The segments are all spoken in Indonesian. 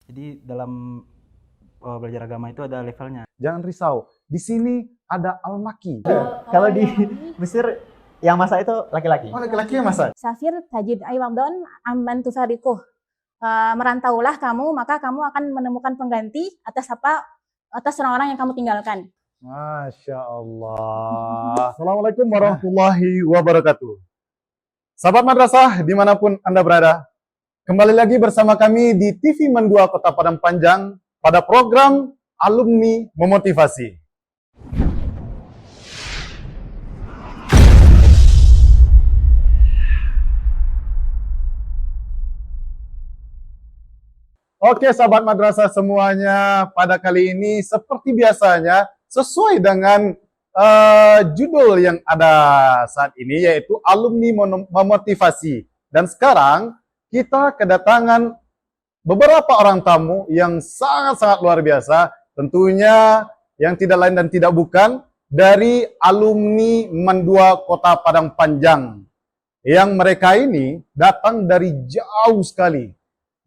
Jadi dalam belajar agama itu ada levelnya. Jangan risau, di sini ada Al-Maki. Kalau di Mesir yang masak itu laki-laki. Oh, laki-laki yang masak? Safir tajid aiwamdon amban tufariquh. Merantaulah kamu, maka kamu akan menemukan pengganti atas orang-orang yang kamu tinggalkan. Masya Allah. Assalamualaikum warahmatullahi wabarakatuh. Sahabat madrasah dimanapun Anda berada, kembali lagi bersama kami di TV Men 2 Kota Padang Panjang pada program Alumni Memotivasi. Oke sahabat madrasah semuanya, pada kali ini seperti biasanya sesuai dengan judul yang ada saat ini, yaitu Alumni Memotivasi. Dan sekarang kita kedatangan beberapa orang tamu yang sangat-sangat luar biasa, tentunya yang tidak lain dan tidak bukan dari alumni Men 2 Kota Padang Panjang, yang mereka ini datang dari jauh sekali.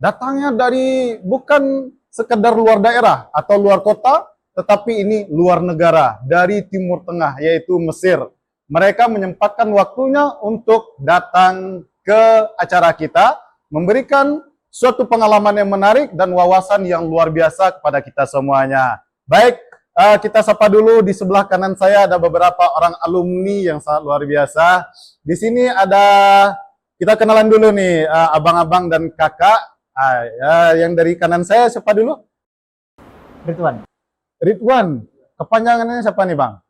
Datangnya dari bukan sekedar luar daerah atau luar kota, tetapi ini luar negara, dari Timur Tengah, yaitu Mesir. Mereka menyempatkan waktunya untuk datang ke acara kita, memberikan suatu pengalaman yang menarik dan wawasan yang luar biasa kepada kita semuanya. Baik, kita sapa dulu. Di sebelah kanan saya ada beberapa orang alumni yang sangat luar biasa. Di sini ada, kita kenalan dulu nih, abang-abang dan kakak. Yang dari kanan saya siapa dulu? Ridwan. Ridwan. Kepanjangannya siapa nih bang?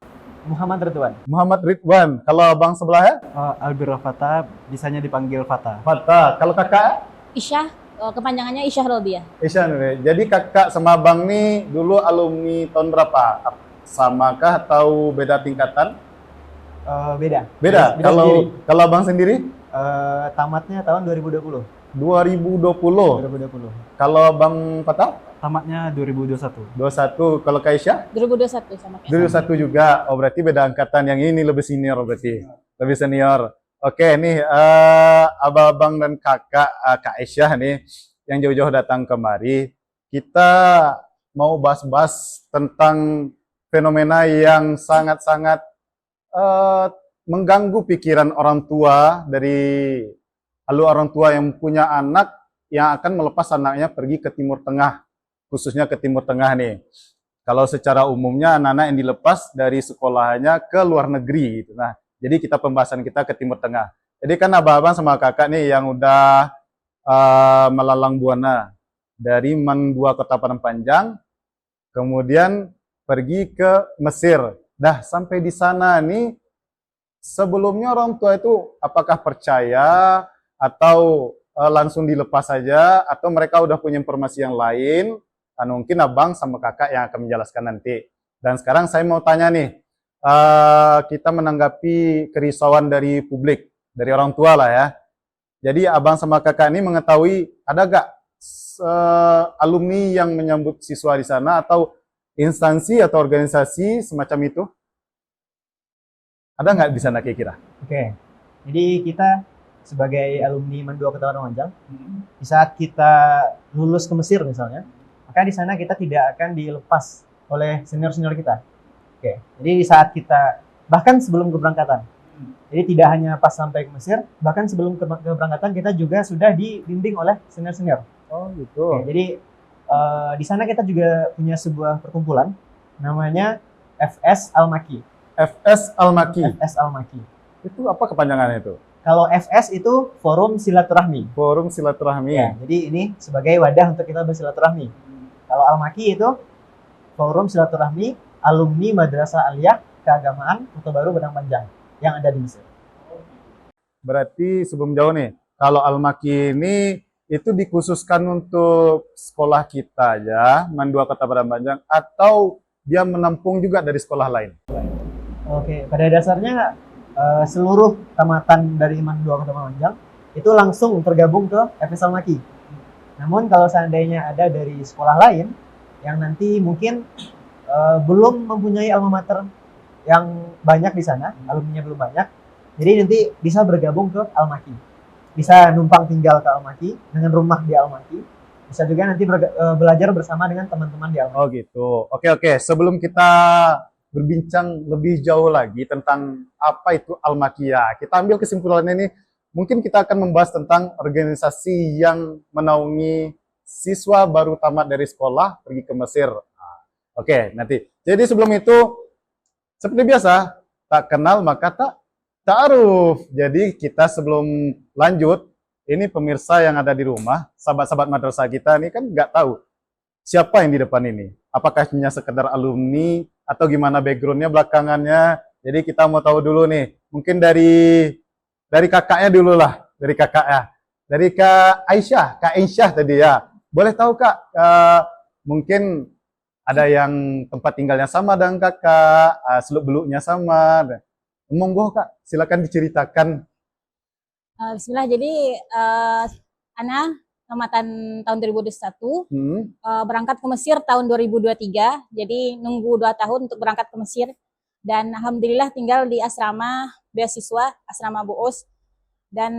Muhammad Ridwan. Muhammad Ridwan. Kalau abang sebelahnya? Albiro Fata, bisanya dipanggil Fata. Fata. Kalau kakak? Isyah, kepanjangannya Isyah Robiah. Isyah. Jadi kakak sama abang nih dulu alumni tahun berapa? Samakah atau beda tingkatan? Beda. Beda. Kalau abang sendiri? Tamatnya tahun 2020. 2020. Kalau Bang Fatah? Tamatnya 2021. 21. Kalau Kak Isyah? 2021 sama kayak 2021 juga. Oh, berarti beda angkatan. Yang ini lebih senior berarti. Lebih senior. Oke, nih abang-abang dan kakak Kak Isyah nih yang jauh-jauh datang kemari. Kita mau bahas-bahas tentang fenomena yang sangat-sangat mengganggu pikiran orang tua, dari orang tua yang punya anak yang akan melepas anaknya pergi ke Timur Tengah, khususnya ke Timur Tengah nih. Kalau secara umumnya anak-anak yang dilepas dari sekolahnya ke luar negeri gitu. Nah, jadi pembahasan kita ke Timur Tengah. Jadi kan abang-abang sama kakak nih yang udah melalang buana dari Men 2 Kota Padang Panjang, kemudian pergi ke Mesir. Dah sampai di sana nih, sebelumnya orang tua itu apakah percaya atau langsung dilepas saja, atau mereka udah punya informasi yang lain? Mungkin abang sama kakak yang akan menjelaskan nanti. Dan sekarang saya mau tanya nih, kita menanggapi kerisauan dari publik, dari orang tua lah ya. Jadi abang sama kakak ini mengetahui ada gak alumni yang menyambut siswa di sana, atau instansi atau organisasi semacam itu? Ada nggak di sana kira-kira? Oke. Jadi kita sebagai alumni Men 2 Kota Padang Panjang, di saat kita lulus ke Mesir misalnya, maka di sana kita tidak akan dilepas oleh senior-senior kita. Oke. Jadi di saat kita, bahkan sebelum keberangkatan, jadi tidak hanya pas sampai ke Mesir, bahkan sebelum keberangkatan kita juga sudah dibimbing oleh senior-senior. Oh gitu. Oke, jadi di sana kita juga punya sebuah perkumpulan namanya FS Al-Maki. FS Al-Maki. FS Al-Maki. Itu apa kepanjangannya itu? Kalau FS itu Forum Silaturahmi. Forum Silaturahmi. Ya, jadi ini sebagai wadah untuk kita bersilaturahmi. Kalau Al-Maki itu Forum Silaturahmi Alumni Madrasah Aliyah Keagamaan Kota Baru Padang Panjang yang ada di Mesir. Berarti sebelum jauh nih, kalau Al-Maki ini itu dikhususkan untuk sekolah kita aja, Men 2 Kota Padang Panjang, atau dia menampung juga dari sekolah lain? Oke, pada dasarnya seluruh tamatan dari Men 2 Kota Padang Panjang itu langsung tergabung ke FS Al-Maki. Namun kalau seandainya ada dari sekolah lain yang nanti mungkin belum mempunyai alma mater yang banyak di sana, alumninya belum banyak, jadi nanti bisa bergabung ke Al-Maki. Bisa numpang tinggal ke Al-Maki dengan rumah di Al-Maki, bisa juga nanti belajar bersama dengan teman-teman di Al-Makiyah. Oh gitu. Oke. Sebelum kita berbincang lebih jauh lagi tentang apa itu Al-Makiyah, kita ambil kesimpulannya ini. Mungkin kita akan membahas tentang organisasi yang menaungi siswa baru tamat dari sekolah pergi ke Mesir. Oke, nanti. Jadi sebelum itu, seperti biasa, tak kenal maka tak ta'aruf. Jadi kita sebelum lanjut, ini pemirsa yang ada di rumah, sahabat-sahabat madrasah kita ini kan nggak tahu siapa yang di depan ini. Apakah hanya sekedar alumni atau gimana backgroundnya belakangannya. Jadi kita mau tahu dulu nih, mungkin dari kakaknya dulu lah, dari kakaknya. Dari Kak Aisyah tadi ya. Boleh tahu Kak, mungkin ada yang tempat tinggalnya sama dengan kakak, seluk-beluknya sama. Monggo Kak, silakan diceritakan. Bismillah, jadi Ana tamatan tahun 2021, berangkat ke Mesir tahun 2023, jadi nunggu 2 tahun untuk berangkat ke Mesir. Dan alhamdulillah tinggal di asrama beasiswa, asrama Buus. Dan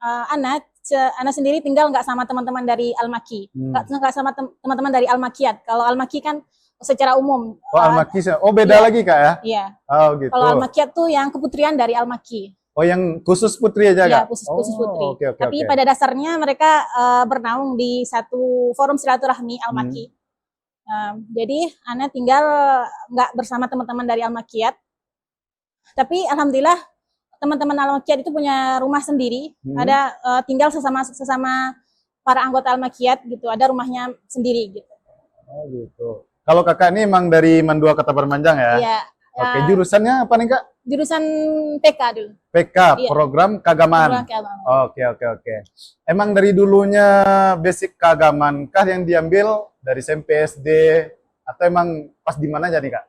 Ana sendiri tinggal nggak sama teman-teman dari Al-Maki, nggak sama teman-teman dari Al-Makiyat. Kalau Al-Maki kan secara umum. Oh Al-Maki, beda iya, lagi Kak ya? Iya. Oh gitu. Kalau Al-Makiyat tuh yang keputrian dari Al-Maki. Oh yang khusus putri aja Iya, Kak? khusus putri. Okay. Tapi pada dasarnya mereka bernaung di satu forum silaturahmi Al-Maki. Jadi Ana tinggal nggak bersama teman-teman dari Al-Makiyat, tapi alhamdulillah teman-teman Al-Makiyat itu punya rumah sendiri, ada tinggal sesama para anggota Al-Makiyat gitu, ada rumahnya sendiri gitu. Oh gitu. Kalau kakak ini emang dari Mandua Kota Permanjang ya? Iya. Oke, jurusannya apa nih Kak? Jurusan PK dulu. PK, iya. Program Keagamaan. Oke. Emang dari dulunya basic keagamaan kah yang diambil dari SMP, SD, atau emang pas di mana aja nih Kak?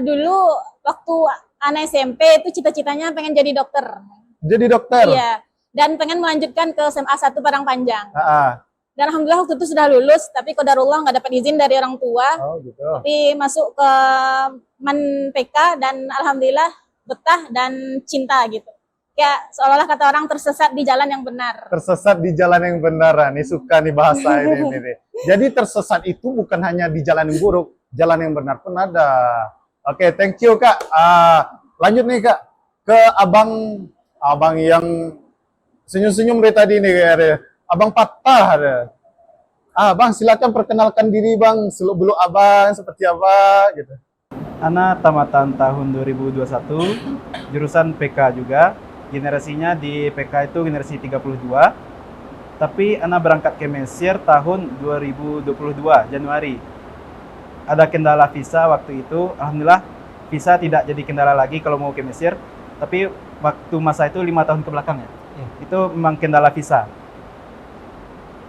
Dulu waktu anak SMP itu cita-citanya pengen jadi dokter. Jadi dokter? Iya. Dan pengen melanjutkan ke SMA 1 Padang Panjang. Dan alhamdulillah waktu itu sudah lulus, tapi qadarullah nggak dapat izin dari orang tua. Oh gitu. Tapi masuk ke Man PK dan alhamdulillah betah dan cinta gitu. Kayak seolah-olah kata orang tersesat di jalan yang benar. Tersesat di jalan yang benar. Nih suka nih bahasa ini. Jadi tersesat itu bukan hanya di jalan yang buruk, jalan yang benar pun ada. Oke, thank you Kak. Lanjut nih Kak ke abang yang senyum-senyum dari tadi nih kayaknya. Abang Patah ada. Bang silakan perkenalkan diri Bang, seluk-beluk abang seperti apa gitu. Ana tamatan tahun 2021, jurusan PK juga. Generasinya di PK itu generasi 32. Tapi Ana berangkat ke Mesir tahun 2022 Januari. Ada kendala visa waktu itu. Alhamdulillah visa tidak jadi kendala lagi kalau mau ke Mesir. Tapi waktu masa itu 5 tahun ke belakang ya. Itu memang kendala visa.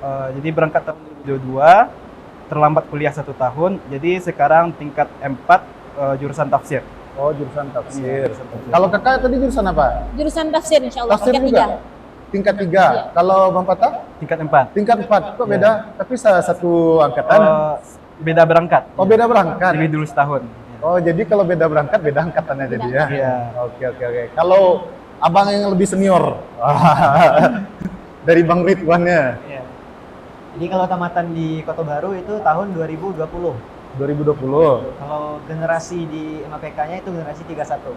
Jadi berangkat tahun 2022, terlambat kuliah 1 tahun. Jadi sekarang tingkat 4 jurusan tafsir. Oh, jurusan tafsir. Iya, jurusan tafsir. Kalau kakak tadi jurusan apa? Jurusan tafsir insyaallah Tafsir tingkat juga? 3. Tingkat 3. Iya. Kalau Bang Patah? Tingkat 4. Tingkat 4. Kok beda? Tapi satu angkatan? Beda berangkat. Oh, beda berangkat? Lebih dulu setahun. Oh, jadi kalau beda berangkat, beda angkatannya jadi ya? Iya. Oke. Kalau abang yang lebih senior, dari Bang Ridwannya? Iya. Jadi kalau tamatan di Kota Baru itu tahun 2020. 2020. Kalau generasi di MAPK-nya itu generasi 31.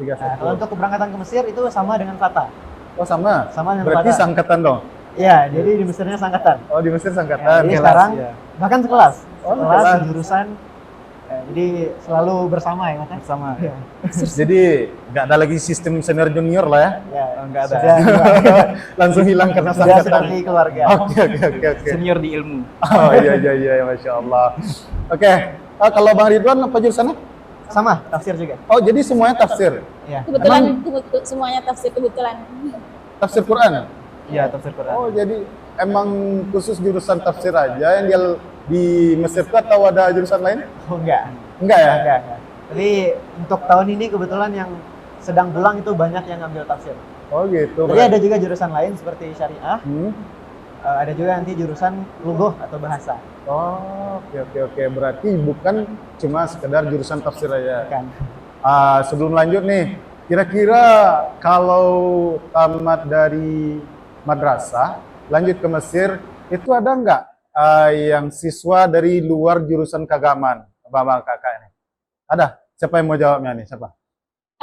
31. Nah, kalau untuk keberangkatan ke Mesir itu sama dengan Fata. Oh sama? Sama dengan Berarti Fata. sangkatan dong? Iya, jadi di Mesirnya sangkatan. Oh di Mesir Ya, sangkatan. jadi Kelas, sekarang ya. bahkan sekelas. Oh, Sekelas, sekelas. jurusan. Jadi selalu bersama ya Mas. Sama. Iya. Jadi nggak ada lagi sistem senior junior lah ya? Ya, Enggak ada. sudah, Langsung hilang karena sudah sangkatan. seperti keluarga. Oke. Senior di ilmu. Oh iya, Masya Allah. Oke, kalau Bang Ridwan apa jurusannya? Sama, tafsir juga. Oh jadi semuanya tafsir? Iya. Kebetulan semuanya tafsir kebetulan. Tafsir Quran? Iya, tafsir Quran. Oh jadi emang khusus jurusan tafsir aja yang dia di Mesir itu atau ada jurusan lain? Oh enggak. Enggak ya? Enggak. Tapi untuk tahun ini kebetulan yang sedang pulang itu banyak yang ngambil tafsir. Oh gitu. Tapi ada juga jurusan lain seperti syariah. Hmm? Ada juga nanti jurusan lughoh atau bahasa. Oh, oke. Berarti bukan cuma sekedar jurusan tafsir aja. Kan? Sebelum lanjut nih, kira-kira kalau tamat dari madrasah, lanjut ke Mesir, itu ada nggak yang siswa dari luar jurusan keagamaan, bapak kakak ini? Ada? Siapa yang mau jawabnya nih? Siapa?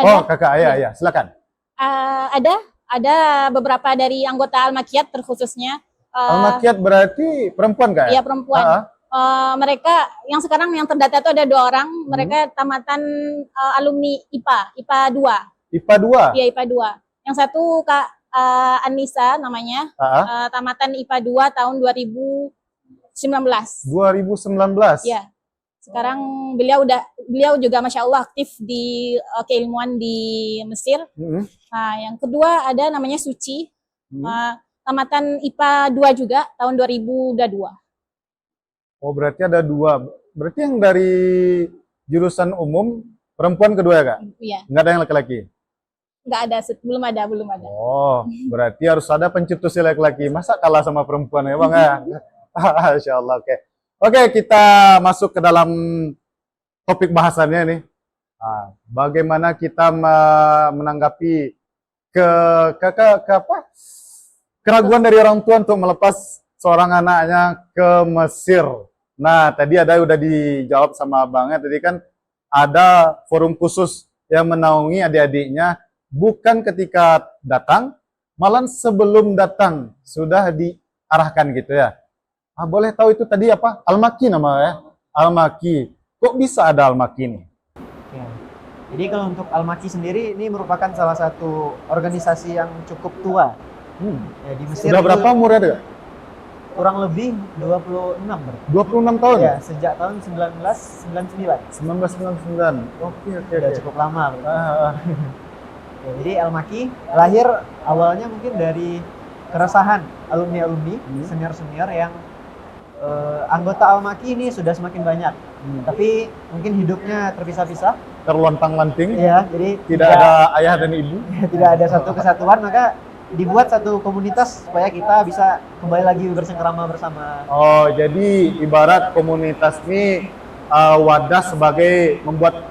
Oh, Ada, kakak, ayah, silakan. ada beberapa dari anggota Al-Makiyat terkhususnya. Al-Makiyat berarti perempuan kak ya? Iya, perempuan. Ah, Mereka yang sekarang yang terdata itu ada 2 orang. Mereka tamatan alumni IPA 2. IPA 2? Iya, IPA 2. Yang satu Kak Anissa namanya, tamatan IPA 2 tahun 2019. 2019? Iya. Sekarang beliau juga Masya Allah aktif di keilmuan di Mesir. Nah, yang kedua ada namanya Suci, tamatan IPA 2 juga tahun 2022. Oh, berarti ada 2. Berarti yang dari jurusan umum perempuan kedua ya kak? Iya, Nggak ada yang laki-laki? nggak ada, belum ada. Oh, berarti harus ada pencetus laki-laki. Masa kalah sama perempuan ya bang ya? Insya Allah, oke. Oke, kita masuk ke dalam topik bahasannya nih. Bagaimana kita menanggapi keraguan dari orang tua untuk melepas seorang anaknya ke Mesir. Nah, tadi udah dijawab sama abangnya. Tadi kan ada forum khusus yang menaungi adik-adiknya, bukan ketika datang, malah sebelum datang sudah diarahkan gitu ya. Boleh tahu itu tadi apa? Al-Maki namanya. Al-Maki. Kok bisa ada Al-Maki nih? Ya. Jadi kalau untuk Al-Maki sendiri ini merupakan salah satu organisasi yang cukup tua. Ya, di Mesir. Sudah berapa umurnya dia? Kurang lebih 26 berarti. 26 tahun? Ya, sejak tahun 1999. 1999. Oke. Sudah cukup lama. Ya, jadi Al-Maki lahir awalnya mungkin dari keresahan alumni-alumni, senior-senior yang anggota Al-Maki ini sudah semakin banyak. Tapi mungkin hidupnya terpisah-pisah. Terlontang-lanting. Iya, jadi tidak ada ayah dan ibu. Tidak ada satu kesatuan, maka dibuat satu komunitas supaya kita bisa kembali lagi bersengkrama bersama. Oh, jadi ibarat komunitas ini wadah sebagai membuat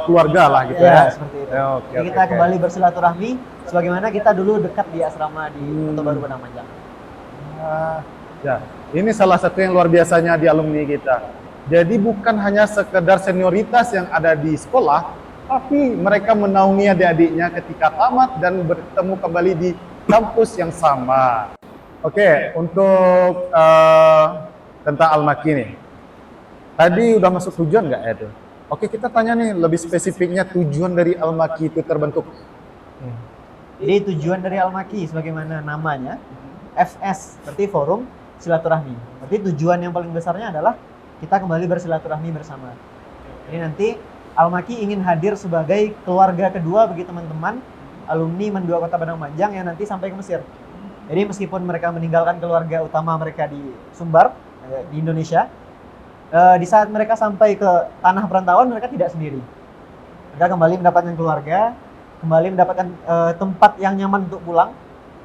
keluarga lah gitu ya. Seperti itu. Jadi kita kembali bersilaturahmi sebagaimana kita dulu dekat di asrama di Kota Baru Padang Panjang. Ya, ini salah satu yang luar biasanya di alumni kita. Jadi bukan hanya sekedar senioritas yang ada di sekolah, tapi mereka menaungi adik-adiknya ketika tamat dan bertemu kembali di kampus yang sama. Oke, untuk tentang Al-Maki nih. Tadi udah masuk tujuan nggak ya tuh? Oke, kita tanya nih lebih spesifiknya tujuan dari Al-Maki itu terbentuk. Jadi tujuan dari Al-Maki sebagaimana namanya, FS, berarti forum silaturahmi. Berarti tujuan yang paling besarnya adalah kita kembali bersilaturahmi bersama. Jadi nanti Al-Maki ingin hadir sebagai keluarga kedua bagi teman-teman alumni Men 2 Kota Padang Panjang yang nanti sampai ke Mesir. Jadi meskipun mereka meninggalkan keluarga utama mereka di Sumbar, di Indonesia, di saat mereka sampai ke tanah perantauan mereka tidak sendiri. Mereka kembali mendapatkan keluarga, kembali mendapatkan tempat yang nyaman untuk pulang,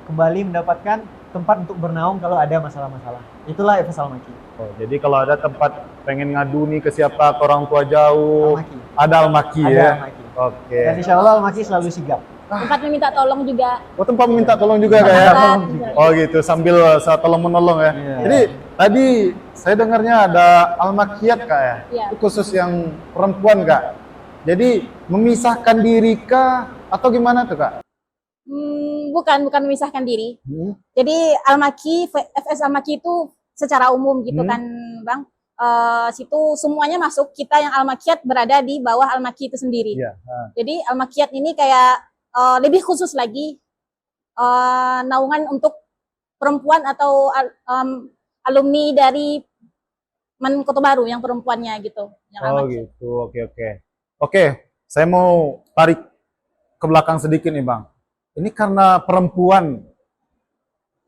kembali mendapatkan tempat untuk bernaung kalau ada masalah-masalah. Itulah FS Al-Maki. Oh, jadi kalau ada tempat pengen ngadu nih ke siapa, ke orang tua jauh, Al-Maki. ada Al-Maki Ada ya? Al-Maki. Oke. Dan insya Allah Al-Maki selalu sigap. Tempat meminta tolong juga. Oh, tempat meminta tolong juga kayak? Oh gitu, sambil tolong menolong ya? Iya. Jadi tadi saya dengarnya ada Al-Makiyat kak ya? Iya. Itu khusus yang perempuan kak? Jadi memisahkan diri kah? Atau gimana tuh kak? Bukan memisahkan diri. Jadi Al-Maki, FS Al-Maki itu secara umum gitu kan Bang. Situ semuanya masuk, kita yang Al-Makiyat berada di bawah Al-Maki itu sendiri. Iya. Jadi Al-Makiyat ini kayak lebih khusus lagi naungan untuk perempuan atau alumni dari Men Kota Baru yang perempuannya gitu. Yang Oh Al-Maki. gitu, oke. Oke, saya mau tarik ke belakang sedikit nih bang. Ini karena perempuan,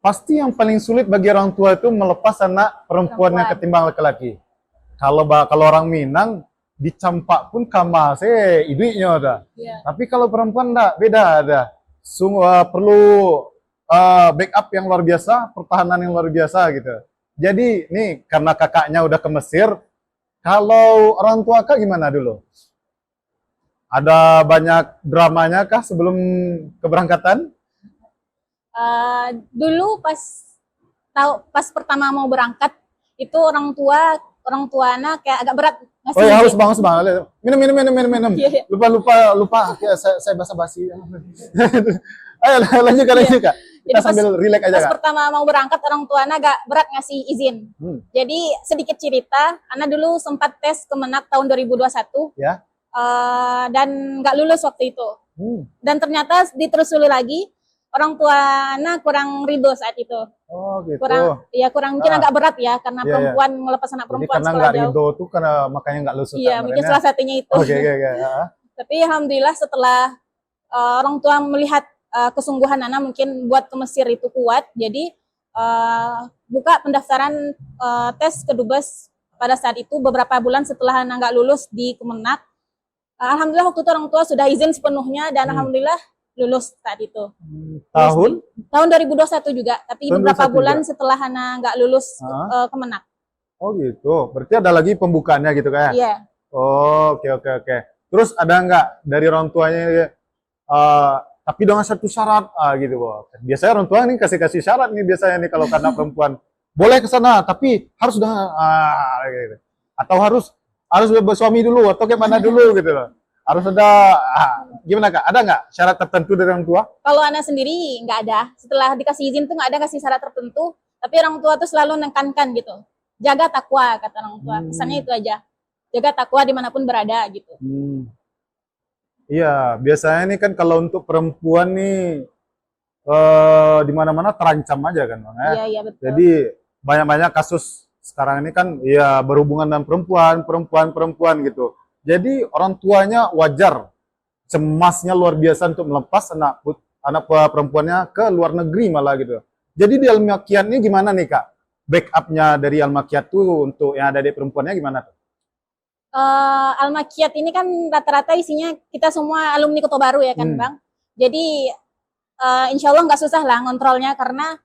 pasti yang paling sulit bagi orang tua itu melepas anak perempuannya ketimbang laki-laki. Kalau orang Minang dicampak pun kamase ibunya ada. Iya. Tapi kalau perempuan enggak, beda ada. Perlu backup yang luar biasa, pertahanan yang luar biasa gitu. Jadi nih karena kakaknya udah ke Mesir, kalau orang tua kak gimana dulu? Ada banyak dramanya kah sebelum keberangkatan? Dulu pas pas pertama mau berangkat itu orang tua anak kayak agak berat ngasih Oh ya, izin. haus bang. Minum. Iya, iya. Lupa. Ya, saya basa-basi. Ayo lanjut Kak. Kita Jadi sambil relax aja pas Kak. pertama mau berangkat orang tua anak agak berat ngasih izin. Jadi sedikit cerita, anak dulu sempat tes Kemenak tahun 2021. Ya. Dan nggak lulus waktu itu. Dan ternyata ditelusuri lagi, orang tua anak kurang ridho saat itu. Oh gitu. Kurang mungkin agak berat ya karena Iya, iya. perempuan melepas anak Jadi perempuan karena sekolah nggak jauh. ridho tuh karena makanya nggak lulus. Iya, mungkin salah satunya itu. Oke. Tapi alhamdulillah setelah orang tua melihat kesungguhan anak mungkin buat ke Mesir itu kuat, jadi buka pendaftaran tes ke Dubes pada saat itu beberapa bulan setelah anak nggak lulus di Kemenak. Alhamdulillah waktu itu orang tua sudah izin sepenuhnya dan alhamdulillah lulus saat itu. Tahun? Tahun 2021 juga, tapi Tahun beberapa 2021 bulan juga. setelah anak nggak lulus Kemenak. Oh gitu. Berarti ada lagi pembukaannya gitu kayak? Iya. Oh, oke. Terus ada nggak dari orang tuanya tapi dengan satu syarat gitu, Bo. Biasanya orang tua nih kasih syarat nih biasanya nih kalau karena perempuan. Boleh ke sana tapi harus dengan gitu. Atau harus bersuami dulu atau kayak mana dulu gitu loh. Harus ada gimana Kak? Ada nggak syarat tertentu dari orang tua? Kalau anak sendiri nggak ada. Setelah dikasih izin tuh nggak ada kasih syarat tertentu. Tapi orang tua tuh selalu menekankan gitu. Jaga takwa kata orang tua. Pesannya itu aja. Jaga takwa dimanapun berada gitu. Iya, biasanya nih kan kalau untuk perempuan nih di mana-mana terancam aja kan, Bang ya. Iya betul. Jadi banyak-banyak kasus sekarang ini kan ya berhubungan dengan perempuan gitu. Jadi orang tuanya wajar cemasnya luar biasa untuk melepas anak perempuannya ke luar negeri malah gitu. Jadi di Al-Makiat ini gimana nih Kak? Backupnya dari Al-Makiat tuh untuk yang ada di perempuannya gimana tuh? Al-Makiat ini kan rata-rata isinya kita semua alumni Kota Baru ya kan Bang. Jadi insya Allah nggak susah lah ngontrolnya karena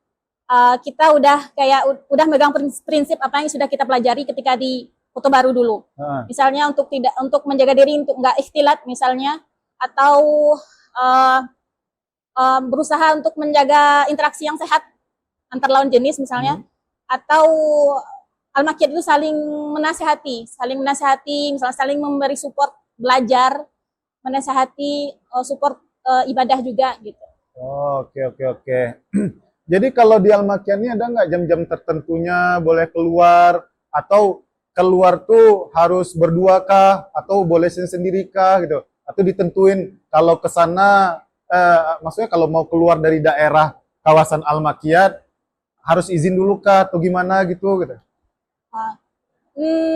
kita udah megang prinsip apa yang sudah kita pelajari ketika di Kota Baru dulu. Misalnya untuk menjaga diri untuk nggak ikhtilat misalnya atau berusaha untuk menjaga interaksi yang sehat antar lawan jenis misalnya atau Al-Makiat itu saling menasihati, misalnya saling memberi support belajar, menasihati, support ibadah juga gitu. Oke. Jadi kalau di Al-Makiat ini ada nggak jam-jam tertentunya boleh keluar atau keluar tuh harus berdua kah atau boleh sendiri kah gitu? Atau ditentuin kalau ke sana maksudnya kalau mau keluar dari daerah kawasan Al-Makiat harus izin dulu kah atau gimana gitu?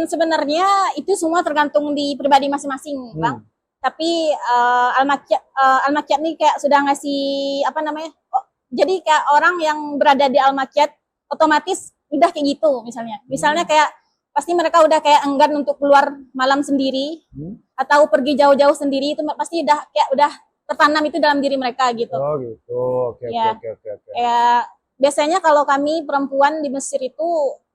Sebenarnya itu semua tergantung di pribadi masing-masing, Bang. Tapi Al-Makiat ini kayak sudah ngasih apa namanya? Jadi kayak orang yang berada di Al-Makiat otomatis udah kayak gitu misalnya. Misalnya kayak pasti mereka udah kayak enggan untuk keluar malam sendiri atau pergi jauh-jauh sendiri itu pasti udah tertanam itu dalam diri mereka gitu. Oh gitu. Oke. Ya, biasanya kalau kami perempuan di Mesir itu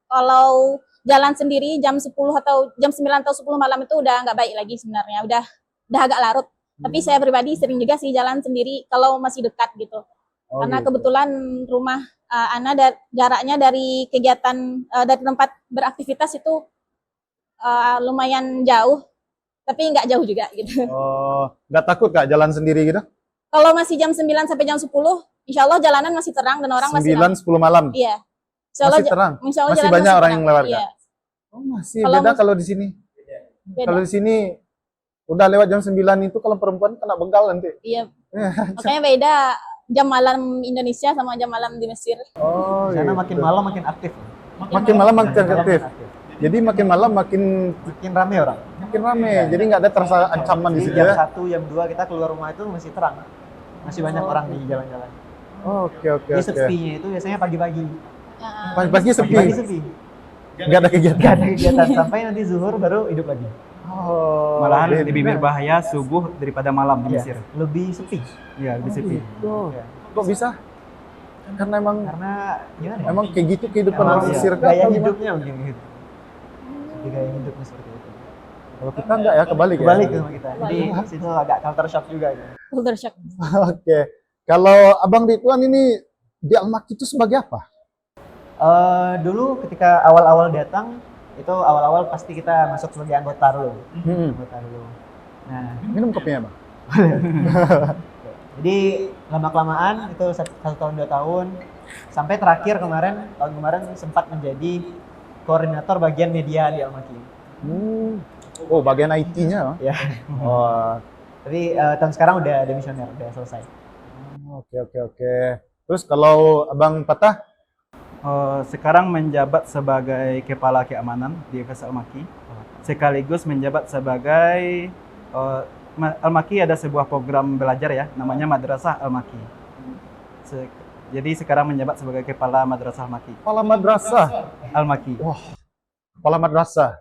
kalau jalan sendiri jam 10 atau jam 9 atau 10 malam itu udah nggak baik lagi sebenarnya. Udah agak larut. Tapi saya pribadi sering juga sih jalan sendiri kalau masih dekat gitu. Karena kebetulan rumah Ana jaraknya dari kegiatan dari tempat beraktivitas itu lumayan jauh, tapi nggak jauh juga gitu. Oh, nggak takut Kak jalan sendiri gitu? Kalau masih jam 9 sampai jam 10, insya Allah jalanan masih terang dan orang masih 9-10 malam? Iya. Masih terang? Insya Allah masih jalanan banyak orang terang. yang lewat Kak? Iya. Oh masih, beda kalau di sini? Beda. Kalau di sini udah lewat jam 9 itu kalau perempuan kena begal nanti? Iya. Makanya beda jam malam Indonesia sama jam malam di Mesir. Oh, Karena gitu. makin malam makin aktif. Makin malam makin aktif. Jadi makin malam makin rame orang. makin rame. Jadi nggak ada terasa ancaman di Jadi situ jam ya. 1, jam 2 kita keluar rumah itu masih terang. Masih banyak orang di jalan-jalan. Oke. Jadi sepinya itu biasanya pagi-pagi. Pagi-pagi sepi. Pagi sepi. Nggak ada kegiatan. Nggak ada kegiatan sampai nanti zuhur baru hidup lagi. Oh, Malahan lebih berbahaya subuh daripada malam di Mesir. Lebih sepi. Iya, lebih sepi. Kok bisa? Karena emang Gimana ya? emang kayak gitu kehidupan Emang orang iya, Mesir kan? gaya atau gimana? hidupnya mungkin gitu. Jadi gaya hidupnya seperti itu. Kalau kita enggak ya kebalik ya. Kebalik sama kita. Jadi situ agak culture shock juga gitu. Culture shock. Oke. Kalau Abang Ridwan ini di Al-Makiat itu sebagai apa? Dulu ketika awal-awal datang, itu awal-awal pasti kita masuk sebagai anggota dulu. Anggota dulu. Nah, Minum kopinya, Bang. jadi lama-kelamaan itu 1 tahun 2 tahun, sampai terakhir tahun kemarin sempat menjadi koordinator bagian media di Almaki. Oh, bagian IT-nya. Ya. Oh, Tapi tahun sekarang udah demisioner, udah selesai. oke. Terus kalau Abang Patah, Sekarang menjabat sebagai kepala keamanan di FS Almaki, sekaligus menjabat sebagai Almaki ada sebuah program belajar ya, namanya Madrasah Almaki. Jadi sekarang menjabat sebagai kepala Madrasah Almaki. kepala madrasah. Almaki. Wah, kepala madrasah.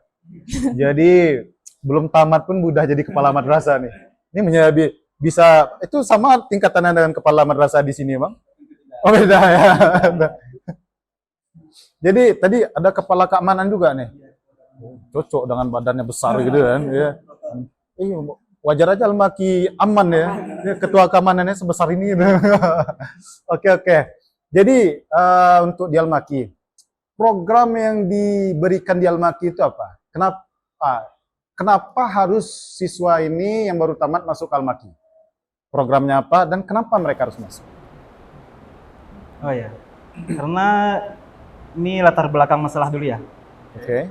Jadi belum tamat pun udah jadi kepala madrasah nih. Ini menjadi bisa itu sama tingkatannya dengan kepala madrasah di sini, Bang? Oh, beda ya. Jadi tadi ada kepala keamanan juga nih. Cocok dengan badannya besar gitu kan. Ya. Wajar aja Almaki aman ya. Ketua keamanannya sebesar ini. Oke. Jadi untuk di Almaki, program yang diberikan di Almaki itu apa? Kenapa harus siswa ini yang baru tamat masuk Almaki? Programnya apa dan kenapa mereka harus masuk? Oh ya, karena ini latar belakang masalah dulu ya. Oke.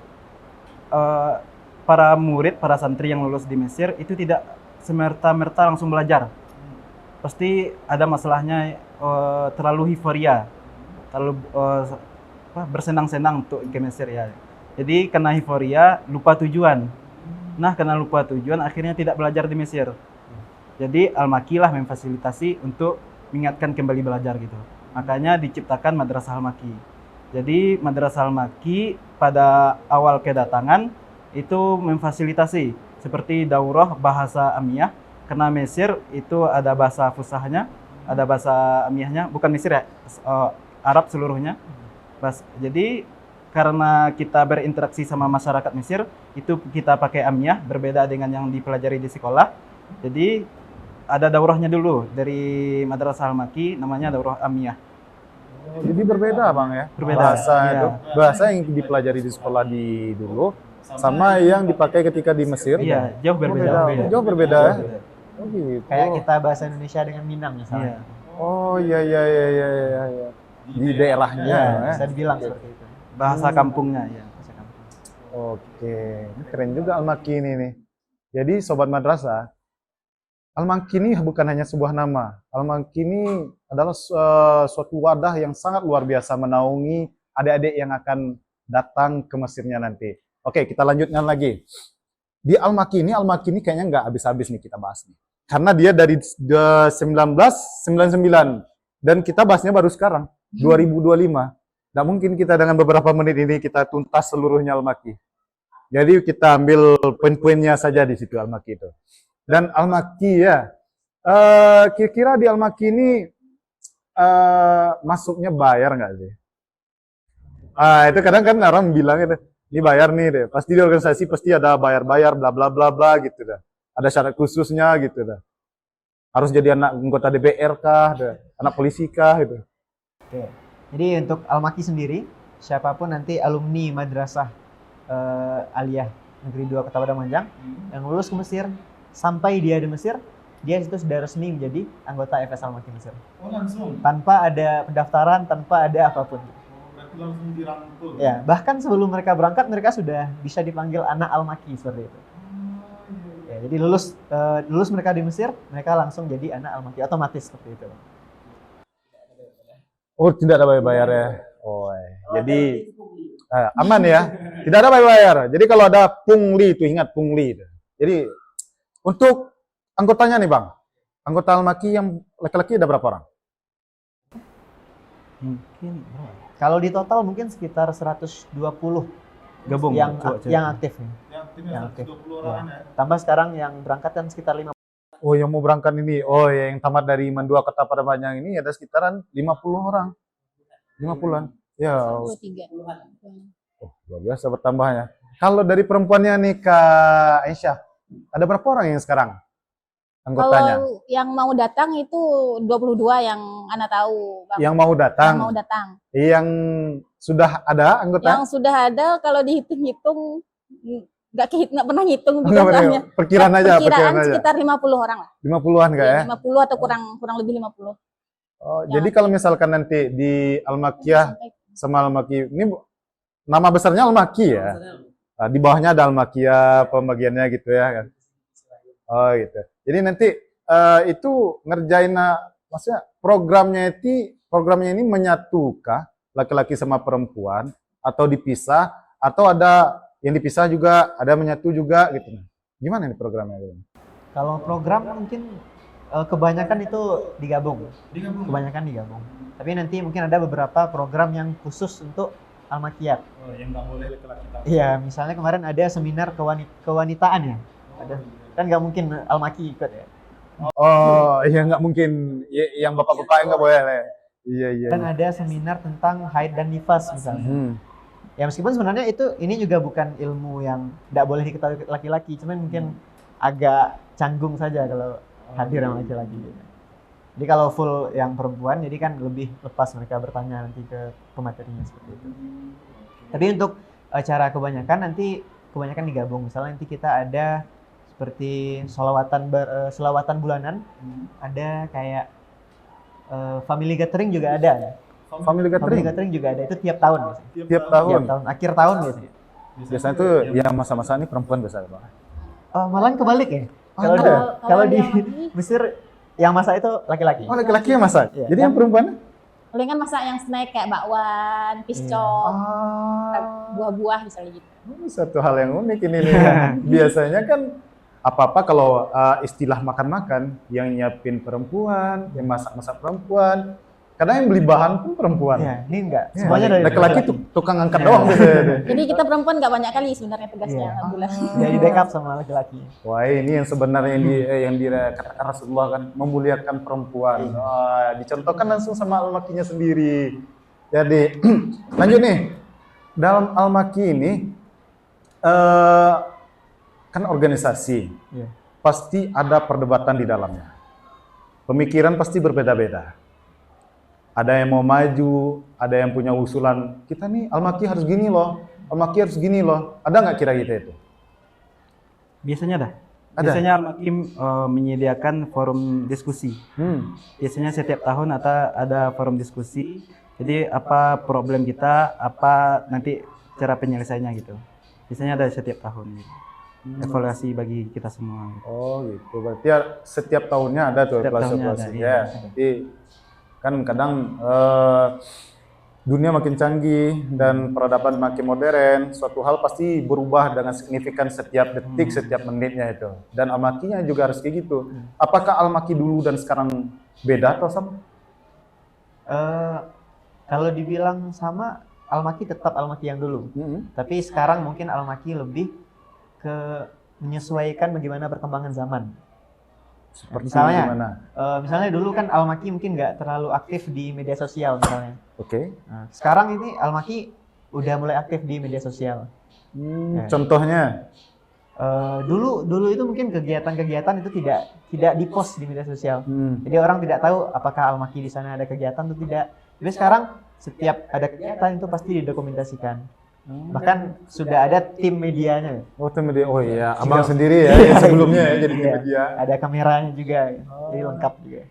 Para murid, para santri yang lulus di Mesir itu tidak semerta-merta langsung belajar. Pasti ada masalahnya, terlalu euforia, terlalu bersenang-senang untuk ke Mesir ya. Jadi karena euforia lupa tujuan. Nah, karena lupa tujuan akhirnya tidak belajar di Mesir. Jadi Almaki lah memfasilitasi untuk mengingatkan kembali belajar gitu. Makanya diciptakan Madrasah Almaki. Jadi Madrasah Almaki pada awal kedatangan itu memfasilitasi seperti daurah bahasa Amiyah, karena Mesir itu ada bahasa fusahnya, ada bahasa Amiyahnya, bukan Mesir ya, Arab seluruhnya. Jadi karena kita berinteraksi sama masyarakat Mesir, itu kita pakai Amiyah, berbeda dengan yang dipelajari di sekolah. Jadi ada daurahnya dulu dari Madrasah Almaki, namanya daurah Amiyah. Jadi berbeda, Bang ya. Berbeda, Bahasa iya. itu, bahasa yang dipelajari di sekolah di dulu sama yang dipakai ketika di Mesir. Iya, jauh berbeda. Jauh berbeda ya. Oh, gitu. Kayak kita bahasa Indonesia dengan Minang misalnya. Iya. Oh iya. Di daerahnya. Ya, ya. bisa dibilang seperti itu. Bahasa kampungnya ya. Bahasa kampung. Oke, ini keren juga Almaki ini nih. Jadi Sobat Madrasah, Almaki ini bukan hanya sebuah nama. Almaki ini adalah suatu wadah yang sangat luar biasa menaungi adik-adik yang akan datang ke Mesirnya nanti. Oke, kita lanjutkan lagi. Di Almaki ini kayaknya nggak habis-habis nih kita bahas nih. Karena dia dari 1999 dan kita bahasnya baru sekarang, 2025. Nggak mungkin kita dengan beberapa menit ini kita tuntas seluruhnya Almaki. Jadi kita ambil poin-poinnya saja di situ Almaki itu. Dan Almaki ya, kira-kira di Almaki ini masuknya bayar nggak sih? Itu kadang kan orang bilang itu, ini bayar nih deh. Pasti di organisasi pasti ada bayar-bayar, bla bla bla bla gitu dah. Ada syarat khususnya gitu dah. Harus jadi anak anggota DPR kah, anak polisi kah gitu. Oke. Jadi untuk Almaki sendiri, siapapun nanti alumni Madrasah Aliyah Negeri 2 Kota Padang Panjang yang lulus ke Mesir, sampai dia di Mesir, dia itu sudah resmi menjadi anggota FS Almaki Mesir. Oh langsung? Tanpa ada pendaftaran, tanpa ada apapun. Berarti langsung dirangkul? Ya, bahkan sebelum mereka berangkat, mereka sudah bisa dipanggil anak Almaki seperti itu. Ya, jadi lulus mereka di Mesir, mereka langsung jadi anak Almaki, otomatis seperti itu. Oh tidak ada bayar ya? Oh, jadi aman ya? Tidak ada bayar. Jadi kalau ada pungli itu ingat pungli itu. Jadi untuk anggotanya nih Bang, anggota Almaki yang laki-laki ada berapa orang? Mungkin Kalau di total mungkin sekitar 120 gabung yang cowok-cewek. yang aktif nih. Yang aktif. Ya. Tambah sekarang yang berangkat kan sekitar 5. Oh yang mau berangkat ini, oh yang tamat dari Iman 2 Kota Padang Panjang ini ada sekitaran 50 orang. 50-an. Ya, 23. oh, luar biasa bertambahnya. Kalau dari perempuannya nih Kak Aisyah, ada berapa orang yang sekarang anggotanya? Kalau yang mau datang itu 22 yang Ana tahu, Bang. Yang mau datang, Yang mau datang. yang sudah ada anggota? Yang sudah ada kalau dihitung-hitung nggak pernah ngitung juga Nggak pernah, soalnya. perkiraan aja, Perkiraan perkiraan aja. sekitar 50 orang lah. 50-an nggak ya? 50 atau kurang lebih 50. Oh, Ya. jadi kalau misalkan nanti di Al-Makiyah sama Al-Maki, ini nama besarnya Al-Maki ya? Nah, di bawahnya ada Al-Makiyah, pembagiannya gitu ya kan? Oh gitu. Jadi nanti itu ngerjain, maksudnya programnya ini menyatukah laki-laki sama perempuan atau dipisah atau ada yang dipisah juga, ada menyatu juga gitu. Gimana nih programnya? Kalau program mungkin kebanyakan itu digabung. Kebanyakan digabung. Tapi nanti mungkin ada beberapa program yang khusus untuk Al-Makiyah. Oh, yang nggak boleh laki-laki tahu. Iya, misalnya kemarin ada seminar kewanitaan ya. Ada. Kan nggak mungkin Al-Maki ikut ya. Oh, iya nggak mungkin. Yang bapak-bapak nggak boleh. Iya, iya. Dan ada seminar tentang haid dan nifas misalnya. Ya meskipun sebenarnya ini juga bukan ilmu yang tidak boleh diketahui laki-laki, cuman mungkin agak canggung saja kalau hadir yang laki-laki. Jadi kalau full yang perempuan, jadi kan lebih lepas mereka bertanya nanti ke pematerinya seperti itu. Tapi untuk acara kebanyakan digabung. Misalnya nanti kita ada seperti selawatan bulanan, ada kayak family gathering juga ada ya. Family Family gathering gathering juga ada, itu tiap tahun biasanya. tiap tahun. Tiap tahun, akhir tahun biasanya. Biasanya tuh yang masa-masa ini perempuan biasa, Bang. Oh, malahan kebalik ya. Kalau ada? kalau di yang lagi, Mesir yang masak itu laki-laki. Oh, laki-laki yang masak. Iya. Jadi yang perempuan? palingan masak yang snack kayak bakwan, piscok, buah-buah misalnya gitu. Satu hal yang unik ini nih. Biasanya kan apa-apa kalau istilah makan-makan yang nyiapin perempuan, yang masak-masak perempuan. Kadang yang beli bahan pun perempuan. Iya, ini enggak. Ya, Semuanya dari laki-laki tuh tukang angkat doang biasanya. Jadi kita perempuan nggak banyak kali sebenarnya tugasnya, Iya. alhamdulillah. Jadi backup sama laki-laki. Wah, ini yang sebenarnya yang dikatakan Rasulullah kan memuliakan perempuan. Wah, dicontohkan langsung sama Al-Makinya sendiri. Jadi lanjut nih. Dalam Al-Maki ini kan organisasi. Iya. Pasti ada perdebatan di dalamnya. Pemikiran pasti berbeda-beda. Ada yang mau maju, ada yang punya usulan, kita nih Al-Maki harus gini loh, Al-Maki harus gini loh. Ada nggak kira kita itu? Biasanya ada. Ada? Biasanya Al-Makim menyediakan forum diskusi. Biasanya setiap tahun ada forum diskusi. Jadi apa problem kita, apa nanti cara penyelesaiannya gitu. Biasanya ada setiap tahun. Gitu. Evaluasi bagi kita semua. Gitu. Oh gitu, berarti ya setiap tahunnya ada tuh Setiap tahunnya evaluasi. ada, Ya, iya. jadi kan kadang dunia makin canggih dan peradaban makin modern, suatu hal pasti berubah dengan signifikan setiap detik, setiap menitnya itu. Dan Al-Makinya juga harus kayak gitu. Apakah Al-Maki dulu dan sekarang beda atau sama? Kalau dibilang sama, Al-Maki tetap Al-Maki yang dulu. Tapi sekarang mungkin Al-Maki lebih ke menyesuaikan bagaimana perkembangan zaman. Seperti Misalnya, gimana? Misalnya dulu kan Al-Maki mungkin nggak terlalu aktif di media sosial misalnya. Oke. Nah, sekarang ini Al-Maki udah mulai aktif di media sosial. Contohnya? Dulu itu mungkin kegiatan-kegiatan itu tidak dipost di media sosial. Jadi orang tidak tahu apakah Al-Maki di sana ada kegiatan atau tidak. Tapi sekarang setiap ada kegiatan itu pasti didokumentasikan. Bahkan sudah ada tim medianya. Oh, tim media. Oh iya, abang sendiri ya yang sebelumnya ya jadi tim Iya, media. ada kameranya juga, jadi lengkap juga.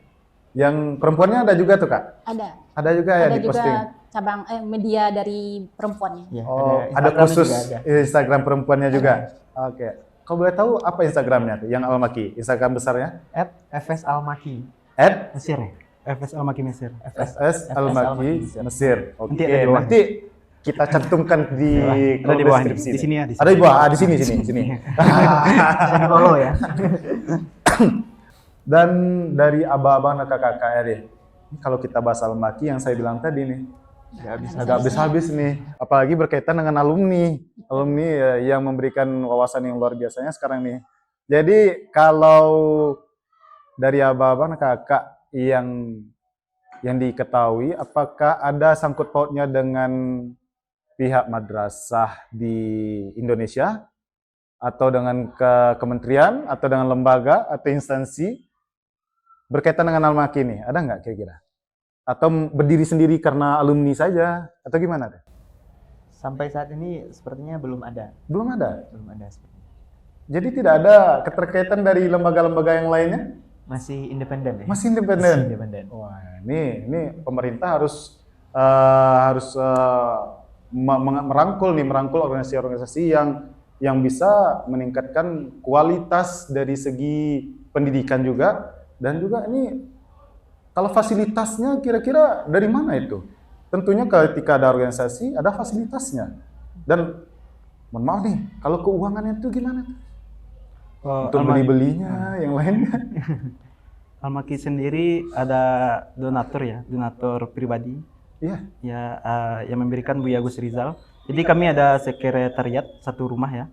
Yang perempuannya ada juga tuh, Kak? Ada. Ada juga ya Ada di juga posting. cabang media dari perempuannya. Ya, Oh, ada Instagramnya khusus juga ada. Instagram perempuannya juga. Oke. Kalau boleh tahu apa Instagramnya tuh yang Al-Maki? Instagram besarnya? @fs Al-Maki @ Mesir ya. FS Al-Maki Mesir. FS Al-Maki Mesir. Oke, Nanti ada di bawah. nanti kita cantumkan di Ada di bawah nih. deskripsi. Di sini ya. Ada di bawah, di sini. Bisa di follow ya. Dan dari abang-abang dan kakak-kakak ya, kalau kita bahas Al-Maki yang saya bilang tadi nih, agak habis-habis nih. Apalagi berkaitan dengan alumni yang memberikan wawasan yang luar biasanya sekarang nih. Jadi kalau dari abang-abang dan kakak yang diketahui, apakah ada sangkut pautnya dengan pihak madrasah di Indonesia atau dengan kementerian atau dengan lembaga atau instansi berkaitan dengan Al-Maki ini? Ada nggak kira-kira? Atau berdiri sendiri karena alumni saja atau gimana? Sampai saat ini sepertinya belum ada. Belum ada. Belum ada sepertinya. Jadi tidak ada keterkaitan dari lembaga-lembaga yang lainnya? Masih independen ya? Masih independen. Masih independen. Wah, ini pemerintah harus merangkul organisasi-organisasi yang bisa meningkatkan kualitas dari segi pendidikan juga, dan juga ini kalau fasilitasnya kira-kira dari mana itu? Tentunya ketika ada organisasi ada fasilitasnya, dan mohon maaf nih, kalau keuangannya itu gimana? Untuk beli-belinya yang lainnya. Al-Maki sendiri ada donatur ya, donatur pribadi. Iya. Ya, yang memberikan Buya Gus Rizal. Jadi kami ada sekretariat satu rumah ya.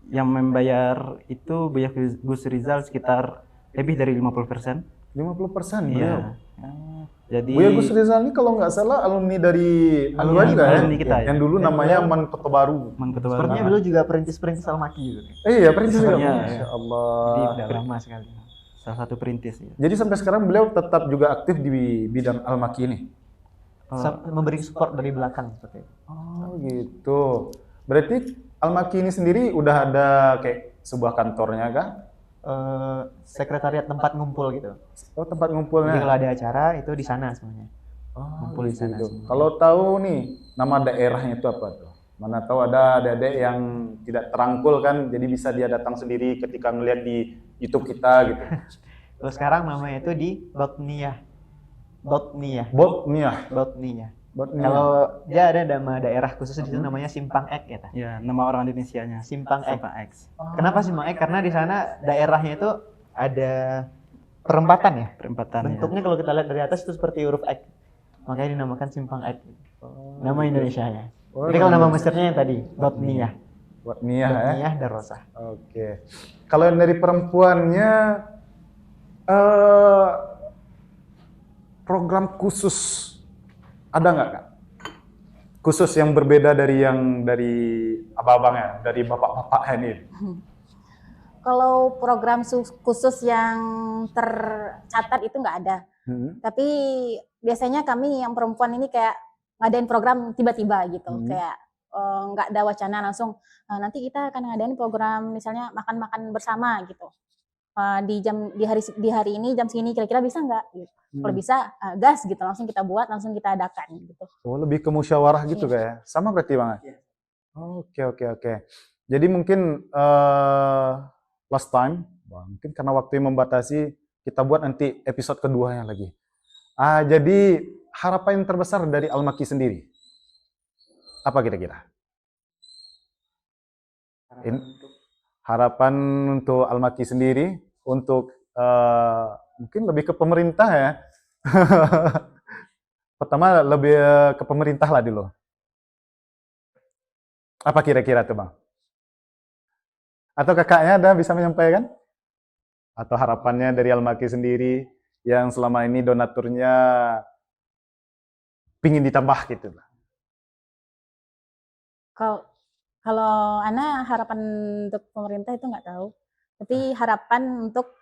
Yang membayar itu Buya Gus Rizal sekitar lebih dari 50%. 50%. Iya. Jadi Buya Gus Rizal ini kalau nggak salah alumni dari Alumni juga ya? alumni kita ya. Yang dulu namanya Man Kota Baru. Sepertinya beliau juga perintis-perintis Al-Maki juga. Iya, perintis juga. Iya. Masya Allah. Jadi udah lama sekali. Salah satu perintis ya. Jadi sampai sekarang beliau tetap juga aktif di bidang Al-Maki ini. Memberi support dari belakang seperti itu. Oh gitu. Berarti Al-Maki ini sendiri udah ada kayak sebuah kantornya kah? Sekretariat tempat ngumpul gitu. Oh, tempat Jadi ngumpulnya. kalau ada acara itu di sana semuanya. Oh, ngumpul di sana gitu. semua. Kalau tahu nih nama daerahnya itu apa tuh? Mana tahu ada adik-adik yang tidak terangkul kan, jadi bisa dia datang sendiri ketika ngeliat di YouTube kita gitu. Terus sekarang namanya itu di Botniah. Botniah. Botniah. Botniah. Kalau dia ada nama daerah khusus di situ namanya Simpang Ek ya. Ya, nama orang Indonesianya. Simpang Ek. Simpang X. Kenapa Simpang Ek? Karena di sana daerahnya itu ada perempatan ya. Perempatan ya. Bentuknya kalau kita lihat dari atas itu seperti huruf X. Makanya dinamakan Simpang X. Nama Indonesianya. Oh, Jadi kalau nama Mesirnya yang tadi, Botniah. Botniah ya. Botniah Darosah. Oke. Kalau yang dari perempuannya program khusus ada nggak Kak? Khusus yang berbeda dari abang-abangnya, dari bapak-bapak ini. Kalau program khusus yang tercatat itu nggak ada. Tapi biasanya kami yang perempuan ini kayak ngadain program tiba-tiba gitu. Kayak nggak ada wacana langsung, nanti kita akan ngadain program misalnya makan-makan bersama gitu. Di hari ini jam segini kira-kira bisa nggak? Gitu. Kalau bisa gas gitu, langsung kita buat, langsung kita adakan gitu. Oh, lebih ke musyawarah gitu kayak. Sama berarti Bang? Oke. Jadi mungkin last time, mungkin karena waktu yang membatasi, kita buat nanti episode keduanya lagi. Jadi harapan yang terbesar dari Al-Maki sendiri, apa kira-kira? Harapan untuk Al-Maki sendiri, untuk mungkin lebih ke pemerintah ya. Pertama lebih ke pemerintah lah dulu. Apa kira-kira tuh Bang? Atau kakaknya ada bisa menyampaikan? Atau harapannya dari Al-Maki sendiri yang selama ini donaturnya pingin ditambah gitu. Kalau Ana harapan untuk pemerintah itu nggak tahu, tapi harapan untuk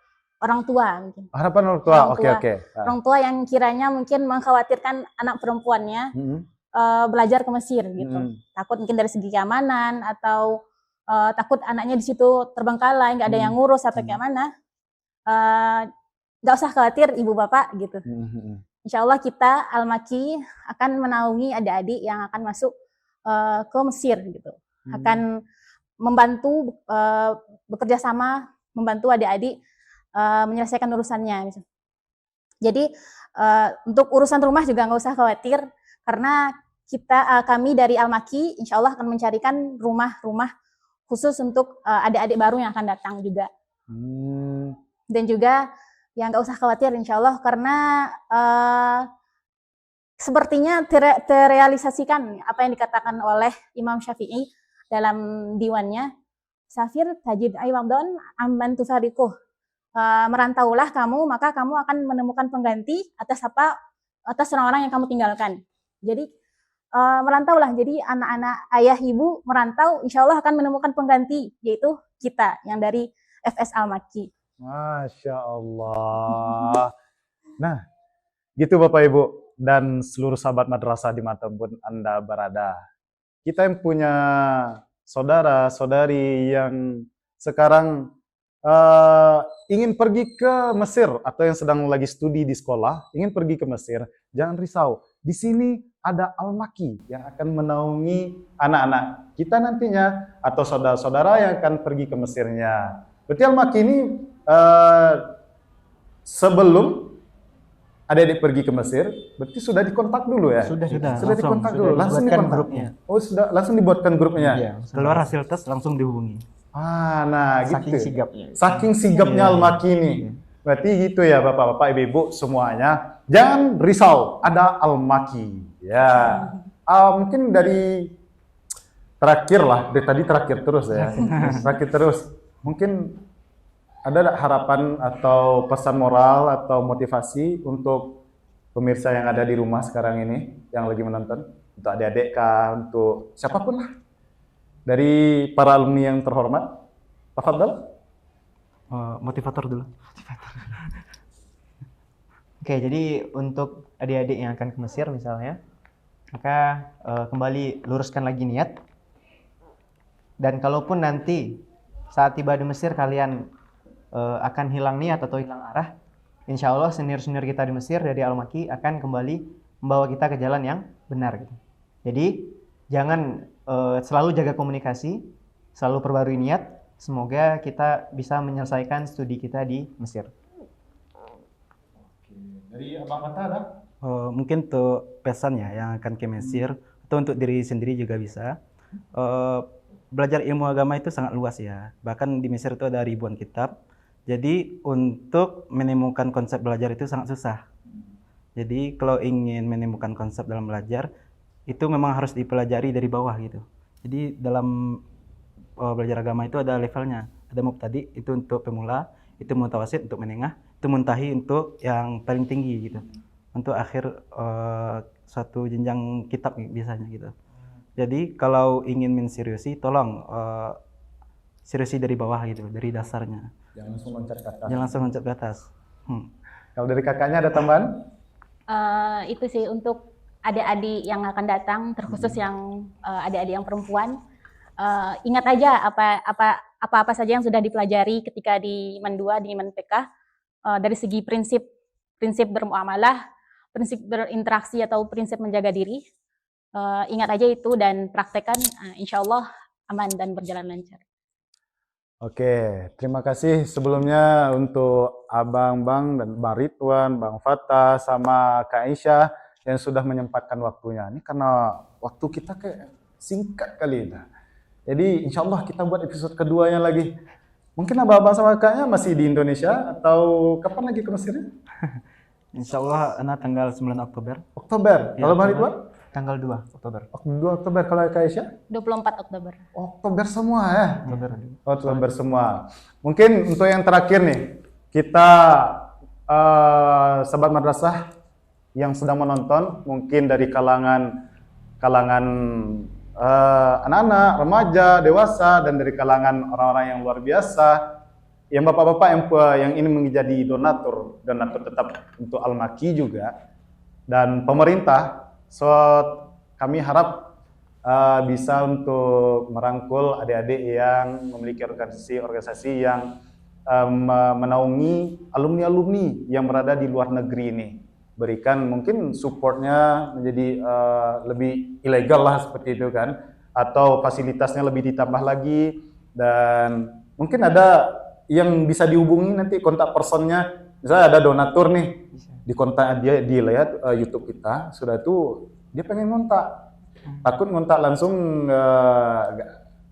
orang tua mungkin. Harapan orang tua, oke. Orang tua yang kiranya mungkin mengkhawatirkan anak perempuannya belajar ke Mesir gitu. Takut mungkin dari segi keamanan atau takut anaknya di situ terbengkalai, nggak ada yang ngurus atau kayak mana. Nggak usah khawatir ibu bapak gitu. Insya Allah kita Al-Maki akan menaungi adik-adik yang akan masuk ke Mesir gitu. Akan membantu bekerja sama, membantu adik-adik menyelesaikan urusannya. Jadi untuk urusan rumah juga nggak usah khawatir karena kami dari Al-Maki insya Allah akan mencarikan rumah-rumah khusus untuk adik-adik baru yang akan datang juga. Dan juga yang nggak usah khawatir insya Allah karena sepertinya terrealisasikan apa yang dikatakan oleh Imam Syafi'i dalam diwannya, Safir tajid aywamdon amman tufariquh. Merantaulah kamu, maka kamu akan menemukan pengganti atas orang-orang yang kamu tinggalkan. Jadi merantau lah. Jadi anak-anak ayah ibu merantau, insya Allah akan menemukan pengganti, yaitu kita yang dari FS Al-Maki. Masya Allah. Nah, gitu Bapak Ibu dan seluruh sahabat madrasah dimanapun Anda berada. Kita yang punya saudara-saudari yang sekarang ingin pergi ke Mesir atau yang sedang lagi studi di sekolah, ingin pergi ke Mesir, jangan risau. Di sini ada Al-Maki yang akan menaungi anak-anak kita nantinya atau saudara-saudara yang akan pergi ke Mesirnya. Berarti Al-Maki ini sebelum adik-adik pergi ke Mesir, berarti sudah dikontak dulu ya? Sudah Dikontak dulu, langsung dibuatkan dikontak. grupnya. Oh, sudah langsung dibuatkan grupnya. Iya, Keluar hasil tes langsung dihubungi. Nah saking gitu. sigapnya. Saking sigapnya Al-Maki ini. Berarti gitu ya Bapak-bapak, Ibu-ibu semuanya. Jangan risau, ada Al-Maki. Ya. Mungkin dari terakhir lah, dari tadi terakhir terus ya. Terakhir terus. Mungkin ada harapan atau pesan moral atau motivasi untuk pemirsa yang ada di rumah sekarang ini, yang lagi menonton, untuk adik-adik kah, untuk siapapun lah, dari para alumni yang terhormat. Tafadhal. Motivator dulu. Oke, jadi untuk adik-adik yang akan ke Mesir misalnya, maka kembali luruskan lagi niat. Dan kalaupun nanti saat tiba di Mesir kalian akan hilang niat atau hilang arah, insya Allah senior-senior kita di Mesir dari Al-Maki akan kembali membawa kita ke jalan yang benar gitu. Jadi jangan selalu jaga komunikasi, selalu perbarui niat. Semoga kita bisa menyelesaikan studi kita di Mesir. Dari Abang Mata ada? Mungkin untuk pesan ya yang akan ke Mesir atau untuk diri sendiri juga bisa. Belajar ilmu agama itu sangat luas ya. Bahkan di Mesir itu ada ribuan kitab. Jadi untuk menemukan konsep belajar itu sangat susah. Jadi kalau ingin menemukan konsep dalam belajar itu memang harus dipelajari dari bawah gitu. Jadi dalam belajar agama itu ada levelnya. Ada mubtadi itu untuk pemula, itu mutawasid untuk menengah, itu muntahi untuk yang paling tinggi gitu. Untuk akhir suatu jenjang kitab biasanya gitu. Jadi kalau ingin menseriusi, tolong seriusi dari bawah gitu, dari dasarnya. Jangan langsung loncat ke atas. Jangan langsung loncat ke atas. Kalau dari kakaknya ada tambahan? Itu sih untuk adik-adik yang akan datang, terkhusus yang adik-adik yang perempuan. Ingat aja apa saja yang sudah dipelajari ketika di Mendua, di Menpeka, dari segi prinsip bermuamalah, prinsip berinteraksi atau prinsip menjaga diri. Ingat aja itu dan praktekkan, insya Allah aman dan berjalan lancar. Oke, terima kasih sebelumnya untuk Abang dan Bang Ridwan, Bang Fatah, sama Kak Aisyah yang sudah menyempatkan waktunya. Ini karena waktu kita kayak singkat kali ini. Jadi insya Allah kita buat episode keduanya lagi. Mungkin abang-abang sama kakaknya masih di Indonesia atau kapan lagi ke Mesir? Insya Allah anak tanggal 9 Oktober. Oktober. Ya, Kalau Bang Oktober. Ridwan? Tanggal 2 Oktober. 2 Oktober. Kalau Kak Aisyah? 24 Oktober. Oktober semua ya? Oktober. Oktober semua. Mungkin untuk yang terakhir nih, kita sahabat madrasah yang sedang menonton, mungkin dari kalangan anak-anak, remaja, dewasa, dan dari kalangan orang-orang yang luar biasa, yang bapak-bapak yang ingin menjadi donatur tetap untuk Al-Maki juga, dan pemerintah. So kami harap bisa untuk merangkul adik-adik yang memiliki organisasi yang menaungi alumni-alumni yang berada di luar negeri ini. Berikan mungkin supportnya menjadi lebih ilegal lah seperti itu kan, atau fasilitasnya lebih ditambah lagi, dan mungkin ada yang bisa dihubungi nanti kontak personnya, misalnya ada donatur nih, di kontak dia dilihat YouTube kita, sudah itu dia pengen ngontak, takut ngontak langsung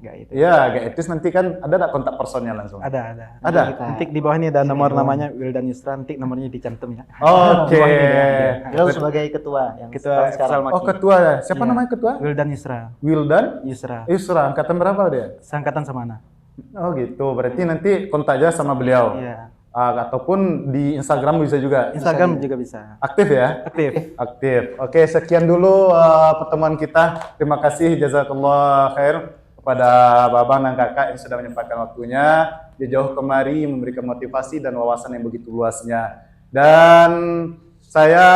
Enggak itu. ya gak etis, nanti kan ada kontak personnya langsung. Ada. Ada? Nanti di bawah ini ada nomor namanya Wildan Yusra, nanti nomornya dicantum ya. Oke. Beliau sebagai ketua yang Ketua sekarang. Al-Maki. Oh, ketua ya. Siapa Iya. namanya ketua? Wildan Yusra. Wildan Yusra. Yusra. Angkatan berapa dia? Seangkatan sama Ana. Oh gitu. Berarti nanti kontak aja sama beliau. Iya. ataupun di Instagram bisa juga. Instagram juga bisa. Aktif ya? Aktif. Aktif. Oke, sekian dulu pertemuan kita. Terima kasih jazakallah khair kepada Babang dan Kakak yang sudah menyempatkan waktunya di jauh kemari memberikan motivasi dan wawasan yang begitu luasnya. Dan saya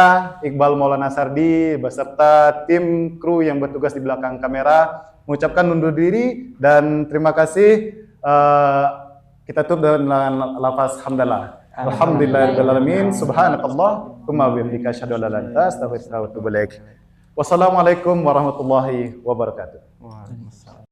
Iqbal Maulana Sardi beserta tim kru yang bertugas di belakang kamera mengucapkan undur diri dan terima kasih. Kita tutup dengan lafaz hamdalah. Alhamdulillahirabbil alamin. Subhanakallah wa bihamdika asyhadu an la ilaha illa anta astaghfiruka wa atubu ilaik. Wassalamualaikum warahmatullahi wabarakatuh. Waalaikumsalam.